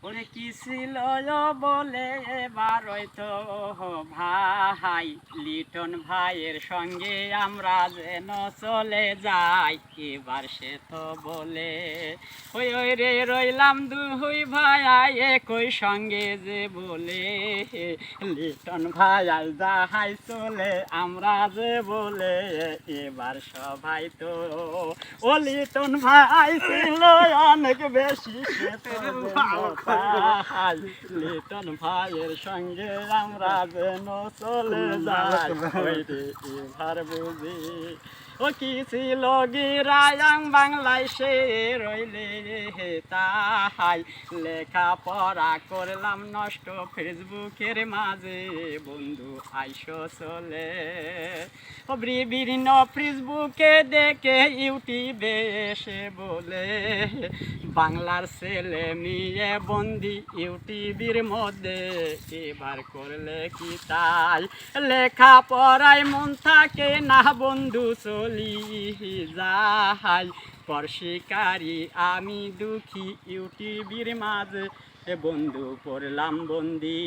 ওরে কি ছিল বলে এবার হয়তো ভাই লিটন ভাইয়ের সঙ্গে আমরা যেন চলে যাই, এবার সে তো বলে ওই ওই রে রইলাম দুই ভাই একই সঙ্গে যে বলে লিটন ভাই যাহাই চলে আমরা যে বলে এবার সবাই তো ও লিটন ভাই ছিল অনেক বেশি সে তো ভাই লিটন ভাইয়ের সঙ্গে আমরা যেন চলে যাই এবার বুঝি ও কি ছিল গিরায়াং বাংলায় সে রইলে তাই লেখাপড়া করলাম নষ্ট ফেসবুকের মাঝে বন্ধু আইসো চলে ও বিভিন্ন ফেসবুকে দেখে ইউটিউবে এসে বলে বাংলার ছেলে মেয়ে বন্দি ইউটিউবের মধ্যে এবার করলে কি তাই লেখাপড়ায় মন থাকে না বন্ধু চলি যাই পর শিকারি আমি দুঃখী ইউটিউবের মাঝে বন্ধু পড়লাম বন্দি।